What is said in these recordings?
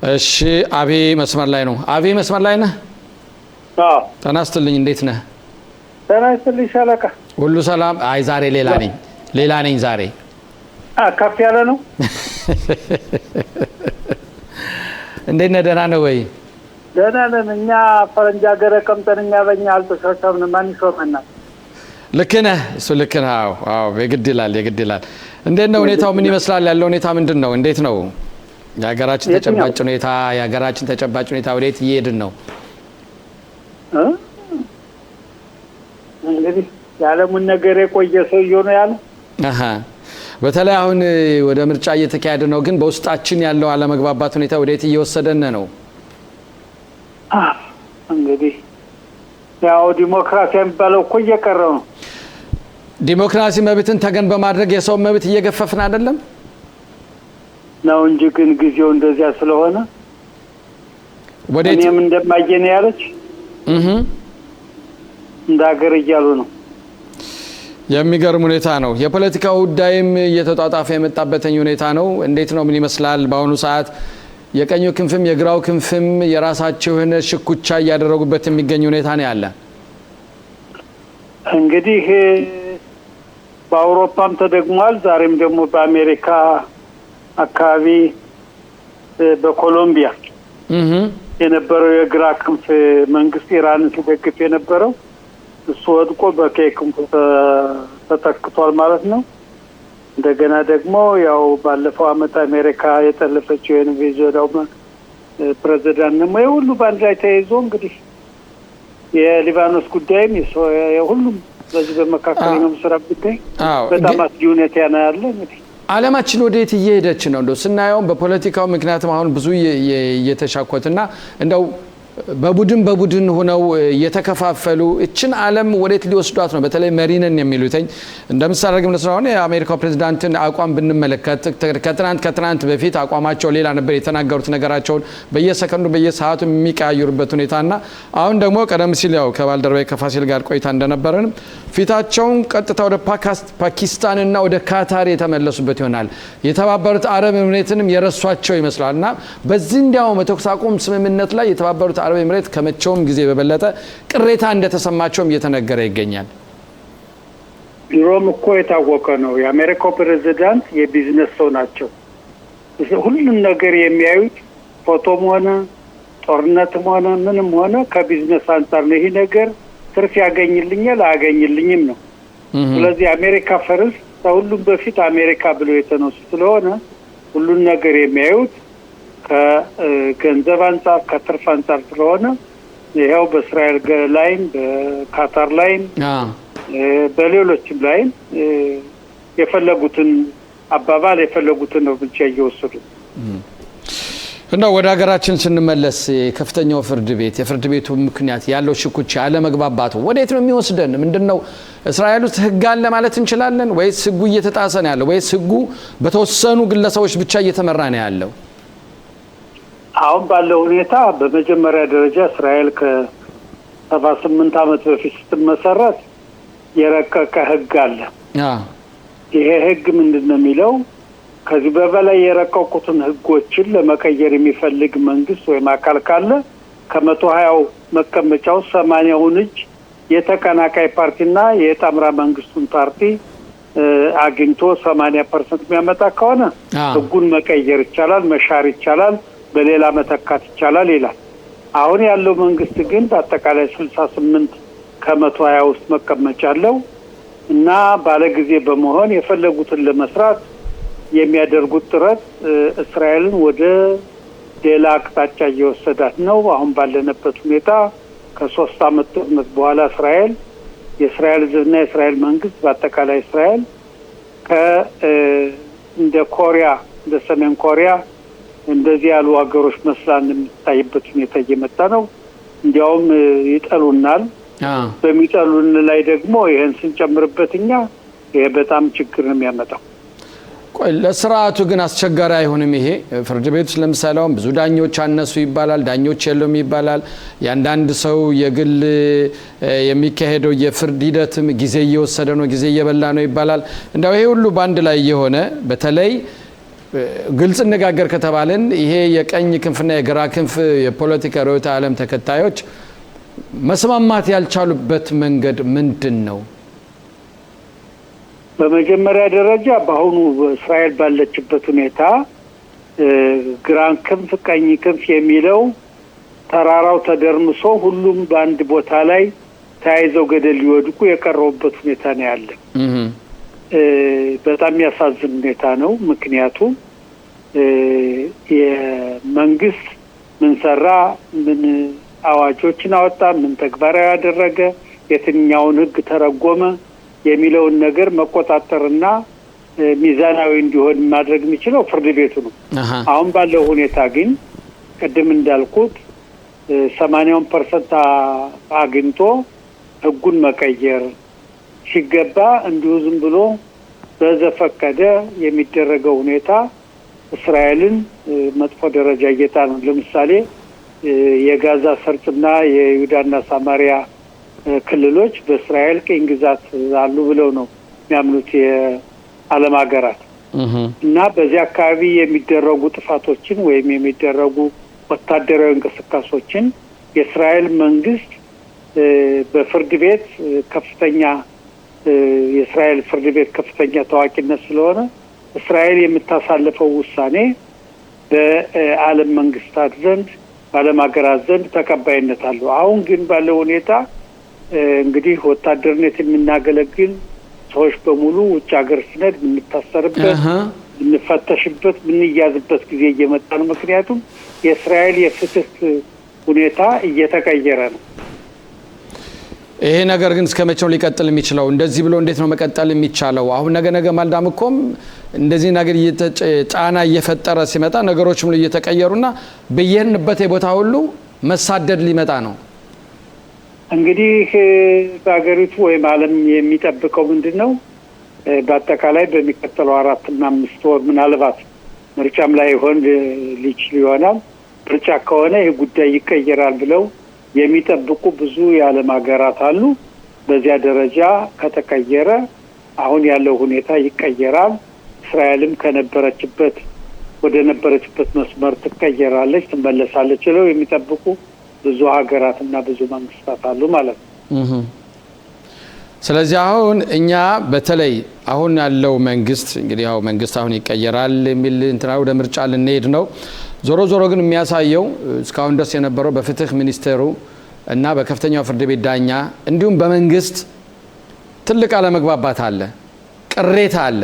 እሺ አቤ መስመር ላይ ነው። አቤ መስመር ላይ ነህ? አዎ ተናስተልኝ እንዴት ነህ? ተናስተልኝ ሻለቃ ሁሉ ሰላም? አይ ዛሬ ሌላ ነኝ ዛሬ። ከፍ ያለ ነው። እንዴት ነህ? ደህና ነው ወይ? ደህና ነን እኛ ፈረንጅ ሀገር ቀምጠን እኛ በእኛ አልተሳሳብንም። ማን ይሾመናል? ልክ ነህ፣ እሱ ልክ ነህ። አዎ የግድ ይላል። እንዴት ነው ሁኔታው? ምን ይመስላል? ያለው ሁኔታ ምንድን ነው? እንዴት ነው የሀገራችን ተጨባጭ ሁኔታ? ወዴት እየሄድን ነው? እንግዲህ የዓለሙን ነገር የቆየ ሰውዬው ነው ያለ። በተለይ አሁን ወደ ምርጫ እየተካሄደ ነው፣ ግን በውስጣችን ያለው አለመግባባት ሁኔታ ወዴት እየወሰደን ነው? እንግዲህ ያው ዲሞክራሲ የሚባለው እኮ እየቀረ ነው። ዲሞክራሲ መብትን ተገን በማድረግ የሰው መብት እየገፈፍን አይደለም ነው እንጂ ግን ጊዜው እንደዚያ ስለሆነ እኔም እንደማየን ያለች እንደ ሀገር እያሉ ነው። የሚገርም ሁኔታ ነው። የፖለቲካ ጉዳይም እየተጧጧፈ የመጣበትኝ ሁኔታ ነው። እንዴት ነው? ምን ይመስላል? በአሁኑ ሰዓት የቀኙ ክንፍም የግራው ክንፍም የራሳቸው የሆነ ሽኩቻ እያደረጉበት የሚገኝ ሁኔታ ነው ያለ። እንግዲህ በአውሮፓም ተደግሟል። ዛሬም ደግሞ በአሜሪካ አካባቢ በኮሎምቢያ የነበረው የግራ ክንፍ መንግስት ኢራንን ሲደግፍ የነበረው እሱ ወድቆ በቀኝ ክንፉ ተተክቷል ማለት ነው። እንደገና ደግሞ ያው ባለፈው አመት አሜሪካ የጠለፈችው የቬኔዙዌላው ፕሬዝዳንት ደግሞ የሁሉ ባንድ ላይ ተይዞ እንግዲህ የሊባኖስ ጉዳይም የሁሉም በዚህ በመካከለኛው ምስራቅ ጉዳይ በጣም አስጊ ሁኔታ ነው ያለ። እንግዲህ ዓለማችን ወዴት እየሄደች ነው? እንደው ስናየው በፖለቲካው ምክንያቱም አሁን ብዙ እየተሻኮትና እንደው በቡድን ሆነው እየተከፋፈሉ እችን ዓለም ወዴት ሊወስዷት ነው? በተለይ መሪነን የሚሉትኝ እንደምሳሌ ግን ስለሆነ የአሜሪካው ፕሬዝዳንትን አቋም ብንመለከት ከትናንት በፊት አቋማቸው ሌላ ነበር። የተናገሩት ነገራቸውን በየሰከንዱ በየሰዓቱ የሚቀያየሩበት ሁኔታና አሁን ደግሞ ቀደም ሲል ያው ከባልደረባዬ ከፋሲል ጋር ቆይታ እንደነበረን ፊታቸውን ቀጥታ ወደ ፓኪስታንና ወደ ካታር የተመለሱበት ይሆናል። የተባበሩት አረብ ኤሚሬትንም የረሷቸው ይመስላልና በዚህ እንዲያው የተኩስ አቁም ስምምነት ላይ የተባበሩት አረብ ኤሚሬት ከመቼውም ጊዜ በበለጠ ቅሬታ እንደተሰማቸውም እየተነገረ ይገኛል። ድሮም እኮ የታወቀ ነው። የአሜሪካው ፕሬዝዳንት የቢዝነስ ሰው ናቸው። ሁሉም ነገር የሚያዩት ፎቶም ሆነ ጦርነትም ሆነ ምንም ሆነ ከቢዝነስ አንጻር ነው። ይሄ ነገር ትርፍ ያገኝልኛል አያገኝልኝም ነው። ስለዚህ አሜሪካ ፈርስ ከሁሉም በፊት አሜሪካ ብለው የተነሱ ስለሆነ ሁሉን ነገር የሚያዩት ከገንዘብ አንጻር ከትርፍ አንጻር ስለሆነ ይሄው በእስራኤል ላይም በካታር ላይም በሌሎችም ላይም የፈለጉትን አባባል የፈለጉትን እርምጃ እየወሰዱ እና ወደ ሀገራችን ስንመለስ ከፍተኛው ፍርድ ቤት የፍርድ ቤቱ ምክንያት ያለው ሽኩቻ አለመግባባቱ ወዴት ነው የሚወስደን? ምንድነው? እስራኤል ውስጥ ህግ አለ ማለት እንችላለን ወይስ ህጉ እየተጣሰ ነው ያለው ወይስ ህጉ በተወሰኑ ግለሰቦች ብቻ እየተመራ ነው ያለው? አሁን ባለው ሁኔታ በመጀመሪያ ደረጃ እስራኤል ከ78 ዓመት በፊት ስትመሰረት የረቀቀ ህግ አለ። ይሄ ህግ ምንድነው የሚለው? ከዚህ በበላይ የረቀቁትን ህጎችን ለመቀየር የሚፈልግ መንግስት ወይም አካል ካለ ከ120 መቀመጫው 80ውን እጅ የተቀናቃይ ፓርቲና የጣምራ መንግስቱን ፓርቲ አግኝቶ 80% የሚያመጣ ከሆነ ህጉን መቀየር ይቻላል፣ መሻር ይቻላል፣ በሌላ መተካት ይቻላል ይላል። አሁን ያለው መንግስት ግን በአጠቃላይ 68 ከ120 ውስጥ መቀመጫ አለው እና ባለጊዜ በመሆን የፈለጉትን ለመስራት የሚያደርጉት ጥረት እስራኤልን ወደ ሌላ አቅጣጫ እየወሰዳት ነው። አሁን ባለንበት ሁኔታ ከ3 ዓመት ጦርነት በኋላ የእስራኤል ህዝብና የእስራኤል መንግስት በአጠቃላይ እስራኤል እንደ ኮሪያ እንደ ሰሜን ኮሪያ እንደዚህ ያሉ ሀገሮች መስላ እንደምታይበት ሁኔታ እየመጣ ነው። እንዲያውም ይጠሉናል። በሚጠሉን ላይ ደግሞ ይሄን ስንጨምርበት እኛ ይሄ በጣም ችግር ነው የሚያመጣው። ለስርዓቱ ግን አስቸጋሪ አይሆንም? ይሄ ፍርድ ቤቱ ለምሳሌ አሁን ብዙ ዳኞች አነሱ ይባላል፣ ዳኞች የሉም ይባላል። ያንዳንድ ሰው የግል የሚካሄደው የፍርድ ሂደትም ጊዜ እየወሰደ ነው፣ ጊዜ እየበላ ነው ይባላል። እንደው ይሄ ሁሉ ባንድ ላይ የሆነ በተለይ ግልጽ እንነጋገር ከተባለን ይሄ የቀኝ ክንፍና የግራ ክንፍ የፖለቲካ ርዕዮተ ዓለም ተከታዮች መስማማት ያልቻሉበት መንገድ ምንድነው? በመጀመሪያ ደረጃ በአሁኑ እስራኤል ባለችበት ሁኔታ ግራን ክንፍ ቀኝ ክንፍ የሚለው ተራራው ተደርምሶ ሁሉም በአንድ ቦታ ላይ ተያይዘው ገደል ሊወድቁ የቀረቡበት ሁኔታ ነው ያለ። በጣም ያሳዝን ሁኔታ ነው። ምክንያቱም የመንግስት ምን ሰራ፣ ምን አዋጆችን አወጣ፣ ምን ተግባራዊ ያደረገ፣ የትኛውን ህግ ተረጎመ የሚለውን ነገር መቆጣጠርና ሚዛናዊ እንዲሆን ማድረግ የሚችለው ፍርድ ቤቱ ነው። አሁን ባለው ሁኔታ ግን ቅድም እንዳልኩት 80% አግኝቶ ህጉን መቀየር ሲገባ እንዲሁ ዝም ብሎ በዘፈቀደ የሚደረገው ሁኔታ እስራኤልን መጥፎ ደረጃ እየጣለ ነው። ለምሳሌ የጋዛ ሰርጥና የይሁዳና ሳማሪያ ክልሎች በእስራኤል ቅኝ ግዛት አሉ ብለው ነው የሚያምኑት የዓለም ሀገራት እና በዚህ አካባቢ የሚደረጉ ጥፋቶችን ወይም የሚደረጉ ወታደራዊ እንቅስቃሴዎችን የእስራኤል መንግስት በፍርድ ቤት ከፍተኛ የእስራኤል ፍርድ ቤት ከፍተኛ ታዋቂነት ስለሆነ እስራኤል የምታሳልፈው ውሳኔ በዓለም መንግስታት ዘንድ በዓለም ሀገራት ዘንድ ተቀባይነት አለው። አሁን ግን ባለው ሁኔታ እንግዲህ ወታደርነት የምናገለግል ሰዎች በሙሉ ውጭ ሀገር ስነድ የምንታሰርበት የምንፈተሽበት የምንያዝበት ጊዜ እየመጣ ነው። ምክንያቱም የእስራኤል የፍትህ ሁኔታ እየተቀየረ ነው። ይሄ ነገር ግን እስከመቼው ሊቀጥል የሚችለው? እንደዚህ ብሎ እንዴት ነው መቀጠል የሚቻለው? አሁን ነገ ማልዳም እኮም እንደዚህ ነገር ጫና እየፈጠረ ሲመጣ ነገሮች ሁሉ እየተቀየሩና በየንበት የቦታ ሁሉ መሳደድ ሊመጣ ነው። እንግዲህ በአገሪቱ ወይም ዓለም የሚጠብቀው ምንድነው? በአጠቃላይ በሚቀጥለው 4 እና 5 ወር ምናልባት ምርጫም ላይ ሊችል ይሆናል። ምርጫ ከሆነ ይህ ጉዳይ ይቀየራል ብለው የሚጠብቁ ብዙ የዓለም ሀገራት አሉ። በዚያ ደረጃ ከተቀየረ አሁን ያለው ሁኔታ ይቀየራል። እስራኤልም ከነበረችበት ወደ ነበረችበት መስመር ትቀየራለች፣ ትመለሳለች ብለው የሚጠብቁ ብዙ ሀገራትና ብዙ መንግስታት አሉ ማለት ነው። ስለዚህ አሁን እኛ በተለይ አሁን ያለው መንግስት እንግዲህ ያው መንግስት አሁን ይቀየራል የሚል እንትና ወደ ምርጫ ልንሄድ ነው። ዞሮ ግን የሚያሳየው እስካሁን ድረስ የነበረው በፍትህ ሚኒስቴሩ እና በከፍተኛው ፍርድ ቤት ዳኛ እንዲሁም በመንግስት ትልቅ አለመግባባት አለ፣ ቅሬታ አለ።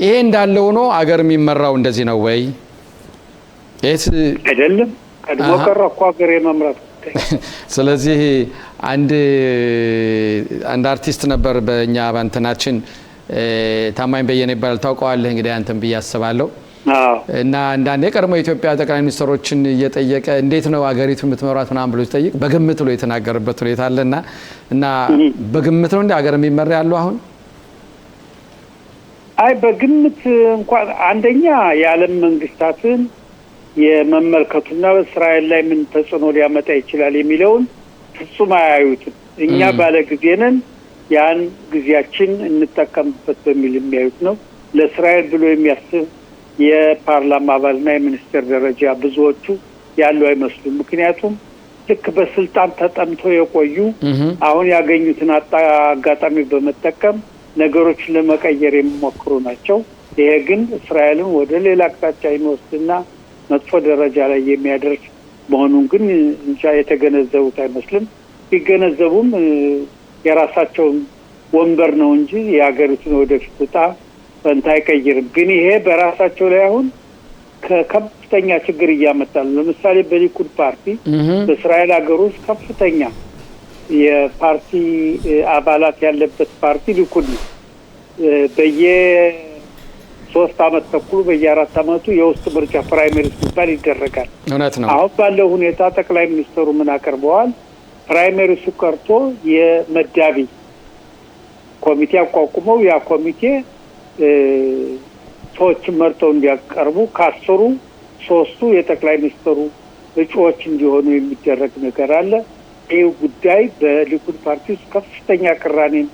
ይሄ እንዳለ ሆኖ አገር የሚመራው እንደዚህ ነው ወይ? አይደለም። ቀድሞ ቀረ እኮ ሀገር የመምራት። ስለዚህ አንድ አርቲስት ነበር በእኛ ባንተናችን ታማኝ በየነ ይባላል። ታውቀዋለህ እንግዲህ አንተም ብዬ አስባለሁ። እና አንዳንድ የቀድሞ የኢትዮጵያ ጠቅላይ ሚኒስትሮችን እየጠየቀ እንዴት ነው ሀገሪቱ የምትመራት ምናምን ብሎ ሲጠይቅ በግምት ብሎ የተናገረበት ሁኔታ አለና እና በግምት ነው እንደ ሀገር የሚመራ ያለው አሁን? አይ በግምት እንኳን አንደኛ የዓለም መንግስታትን የመመልከቱና በእስራኤል ላይ ምን ተጽዕኖ ሊያመጣ ይችላል የሚለውን ፍጹም አያዩትም። እኛ ባለ ጊዜ ነን፣ ያን ጊዜያችን እንጠቀምበት በሚል የሚያዩት ነው። ለእስራኤል ብሎ የሚያስብ የፓርላማ አባልና የሚኒስቴር ደረጃ ብዙዎቹ ያሉ አይመስሉም። ምክንያቱም ልክ በስልጣን ተጠምተው የቆዩ አሁን ያገኙትን አጋጣሚ በመጠቀም ነገሮችን ለመቀየር የሚሞክሩ ናቸው። ይሄ ግን እስራኤልን ወደ ሌላ አቅጣጫ የሚወስድና መጥፎ ደረጃ ላይ የሚያደርስ መሆኑን ግን እንጃ የተገነዘቡት አይመስልም። ቢገነዘቡም የራሳቸውን ወንበር ነው እንጂ የሀገሪቱን ወደፊት ዕጣ ፈንታ አይቀይርም። ግን ይሄ በራሳቸው ላይ አሁን ከከፍተኛ ችግር እያመጣሉ። ለምሳሌ በሊኩድ ፓርቲ በእስራኤል ሀገር ውስጥ ከፍተኛ የፓርቲ አባላት ያለበት ፓርቲ ሊኩድ ነው። በየ3 አመት ተኩል በየ4 አመቱ የውስጥ ምርጫ ፕራይመሪስ የሚባል ይደረጋል። እውነት ነው። አሁን ባለው ሁኔታ ጠቅላይ ሚኒስትሩ ምን አቀርበዋል? ፕራይመሪሱ ቀርቶ የመዳቢ ኮሚቴ አቋቁመው ያ ኮሚቴ ሰዎችን መርጠው እንዲያቀርቡ ከ10 3ቱ የጠቅላይ ሚኒስትሩ እጩዎች እንዲሆኑ የሚደረግ ነገር አለ። ይህ ጉዳይ በሊኩድ ፓርቲ ውስጥ ከፍተኛ ቅራኔን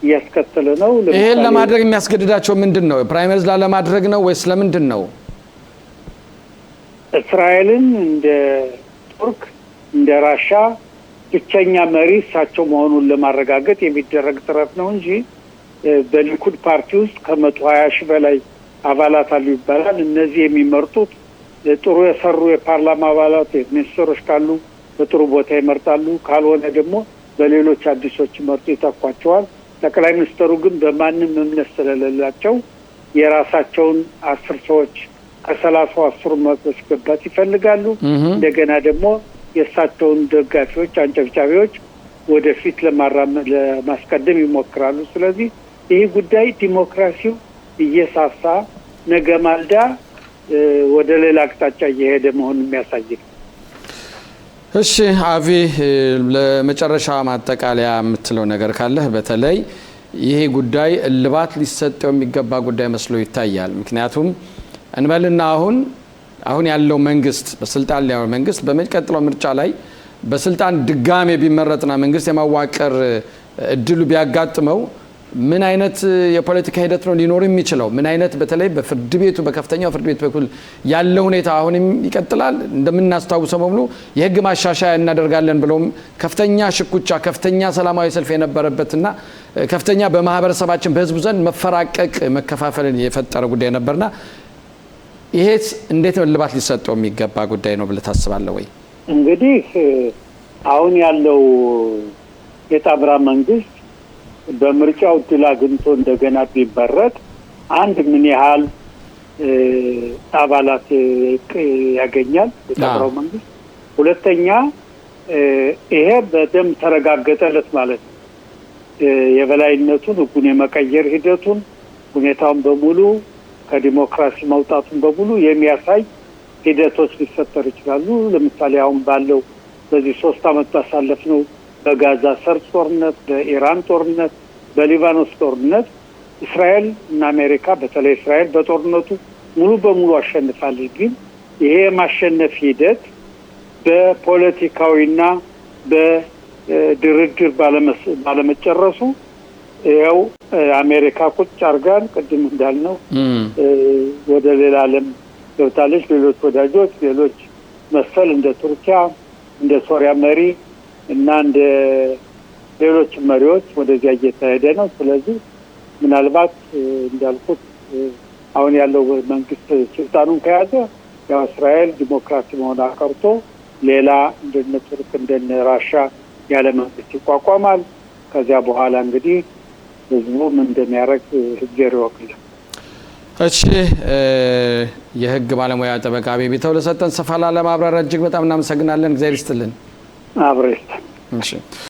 እያስከተለ ነው። ይሄን ለማድረግ የሚያስገድዳቸው ምንድን ነው? ፕራይመሪዝ ላለማድረግ ነው ወይስ ለምንድን ነው? እስራኤልን እንደ ቱርክ እንደ ራሻ ብቸኛ መሪ እሳቸው መሆኑን ለማረጋገጥ የሚደረግ ጥረት ነው እንጂ በሊኩድ ፓርቲ ውስጥ ከ120 ሺህ በላይ አባላት አሉ ይባላል። እነዚህ የሚመርጡት ጥሩ የሰሩ የፓርላማ አባላት ሚኒስትሮች ካሉ በጥሩ ቦታ ይመርጣሉ፣ ካልሆነ ደግሞ በሌሎች አዲሶች መርጦ ይተኳቸዋል። ጠቅላይ ሚኒስትሩ ግን በማንም እምነት ስለሌላቸው የራሳቸውን 10 ሰዎች ከ30 10 ማስገባት ይፈልጋሉ። እንደገና ደግሞ የእሳቸውን ደጋፊዎች አንጨብጫቢዎች ወደፊት ለማስቀደም ይሞክራሉ። ስለዚህ ይህ ጉዳይ ዲሞክራሲው እየሳሳ ነገ ማልዳ ወደ ሌላ አቅጣጫ እየሄደ መሆኑን የሚያሳይ ነው። እሺ አቪ፣ ለመጨረሻ ማጠቃለያ የምትለው ነገር ካለህ? በተለይ ይሄ ጉዳይ እልባት ሊሰጠው የሚገባ ጉዳይ መስሎ ይታያል። ምክንያቱም እንበልና አሁን ያለው መንግስት በስልጣን ላይ ያለው መንግስት በሚቀጥለው ምርጫ ላይ በስልጣን ድጋሜ ቢመረጥና መንግስት የማዋቀር እድሉ ቢያጋጥመው ምን አይነት የፖለቲካ ሂደት ነው ሊኖር የሚችለው? ምን አይነት በተለይ በፍርድ ቤቱ በከፍተኛው ፍርድ ቤት በኩል ያለው ሁኔታ አሁንም ይቀጥላል? እንደምናስታውሰው በሙሉ የህግ ማሻሻያ እናደርጋለን ብለውም ከፍተኛ ሽኩቻ፣ ከፍተኛ ሰላማዊ ሰልፍ የነበረበትና ከፍተኛ በማህበረሰባችን በህዝቡ ዘንድ መፈራቀቅ፣ መከፋፈልን የፈጠረ ጉዳይ ነበርና ይሄስ እንዴት ነው እልባት ሊሰጠው የሚገባ ጉዳይ ነው ብለህ ታስባለህ ወይ? እንግዲህ አሁን ያለው የጣምራ መንግስት በምርጫው ድል አግኝቶ እንደገና ቢመረጥ አንድ ምን ያህል አባላት ያገኛል የጣምራው መንግስት? ሁለተኛ ይሄ በደንብ ተረጋገጠለት ማለት ነው። የበላይነቱን ህጉን የመቀየር ሂደቱን ሁኔታውን በሙሉ ከዲሞክራሲ መውጣቱን በሙሉ የሚያሳይ ሂደቶች ሊፈጠሩ ይችላሉ። ለምሳሌ አሁን ባለው በዚህ 3 አመት ባሳለፍነው በጋዛ ሰርጥ ጦርነት፣ በኢራን ጦርነት፣ በሊባኖስ ጦርነት እስራኤል እና አሜሪካ በተለይ እስራኤል በጦርነቱ ሙሉ በሙሉ አሸንፋለች። ግን ይሄ የማሸነፍ ሂደት በፖለቲካዊና በድርድር ባለመጨረሱ ያው አሜሪካ ቁጭ አርጋን ቅድም እንዳልነው ወደ ሌላ ዓለም ገብታለች። ሌሎች ወዳጆች ሌሎች መሰል እንደ ቱርኪያ እንደ ሶሪያ መሪ እና እንደ ሌሎች መሪዎች ወደዚያ እየተሄደ ነው። ስለዚህ ምናልባት እንዳልኩት አሁን ያለው መንግስት ስልጣኑን ከያዘ ያው እስራኤል ዲሞክራሲ መሆን አቀርቶ ሌላ እንደነ ቱርክ እንደነ ራሻ ያለ መንግስት ይቋቋማል። ከዚያ በኋላ እንግዲህ ህዝቡ ምን እንደሚያደርግ ህዝብ ይወክላል። እሺ የህግ ባለሙያ ጠበቃ ቢተው ለሰጠን ሰፋ ላለ ማብራሪያ እጅግ በጣም እናመሰግናለን። እግዚአብሔር ይስጥልን። አብረን። እሺ